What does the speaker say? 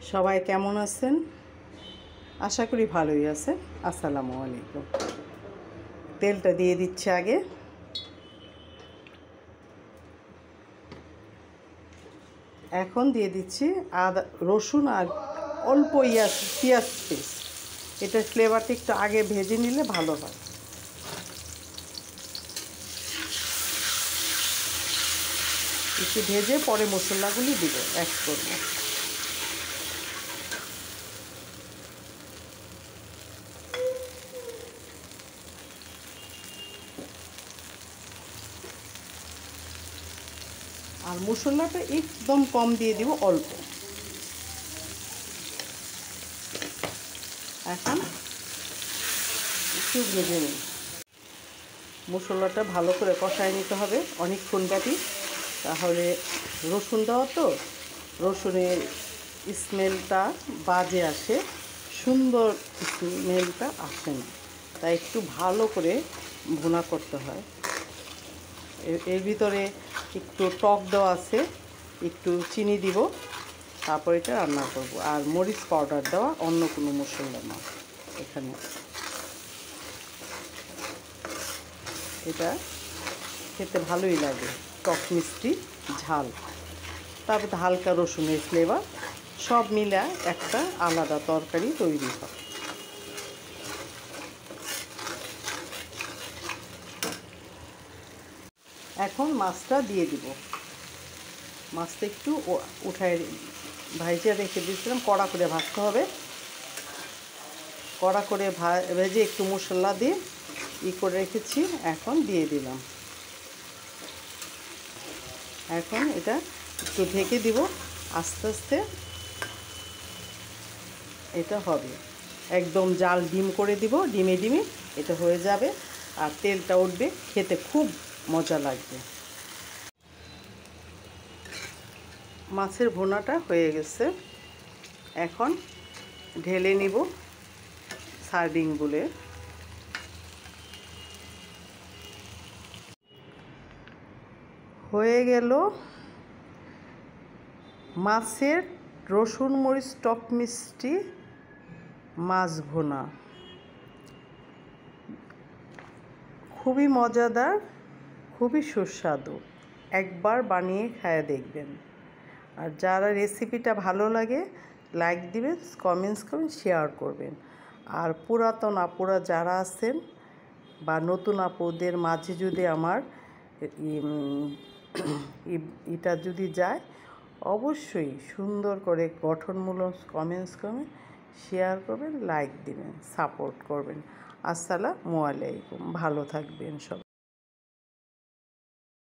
সবাই কেমন আছেন? আশা করি ভালোই আছেন। আসসালামু আলাইকুম। তেলটা দিয়ে দিচ্ছি আগে। এখন দিয়ে দিচ্ছি আদা রসুন আর অল্প পেঁয়াজ পেস্ট। এটার ফ্লেভারটা একটু আগে ভেজে নিলে ভালো হয়। একটু ভেজে পরে মশলাগুলি দিব, অ্যাড করব। আর মশলাটা একদম কম দিয়ে দিব, অল্প। এখন একটু ভেজে নিই। মশলাটা ভালো করে কষায় নিতে হবে অনেকক্ষণ ব্যাপী, তাহলে রসুন দেওয়া তো, রসুনের স্মেলটা বাজে আসে, সুন্দর স্মেলটা আসে না, তাই একটু ভালো করে ভুনা করতে হয়। এর ভিতরে একটু টক দেওয়া আছে, একটু চিনি দিব, তারপর এটা রান্না করব। আর মরিচ পাউডার দেওয়া, অন্য কোনো মশলা না এখানে। এটা খেতে ভালোই লাগে, টক মিষ্টি ঝাল, তারপর হালকা রসুনের ফ্লেভার, সব মিলা একটা আলাদা তরকারি তৈরি হয়। এখন মাছটা দিয়ে দিব। মাছটা একটু উঠায় ভাইজা রেখে দিয়েছিলাম, কড়া করে ভাজতে হবে। কড়া করে ভেজে একটু মশলা দিয়ে করে রেখেছি, এখন দিয়ে দিলাম। এখন এটা একটু ঢেকে দিব, আস্তে আস্তে এটা হবে। একদম জাল ডিম করে দিব, ডিমে ডিমে এটা হয়ে যাবে, আর তেলটা উঠবে, খেতে খুব মজা লাগবে। মাছের ভুনাটা হয়ে গেছে, এখন ঢেলে নিব সার্ভিং বলে। হয়ে গেল মাছের রসুন মরিচ টক মিষ্টি মাছ ভুনা। খুবই মজাদার, খুবই সুস্বাদু। একবার বানিয়ে খেয়ে দেখবেন। আর যারা রেসিপিটা ভালো লাগে লাইক দিবেন, কমেন্টস করবেন, শেয়ার করবেন। আর পুরাতন আপুরা যারা আছেন বা নতুন আপুদের মাঝে যদি আমার এটা যদি যায়, অবশ্যই সুন্দর করে গঠনমূলক কমেন্টস করবেন, শেয়ার করবেন, লাইক দিবেন, সাপোর্ট করবেন। আসসালামু আলাইকুম। ভালো থাকবেন সব।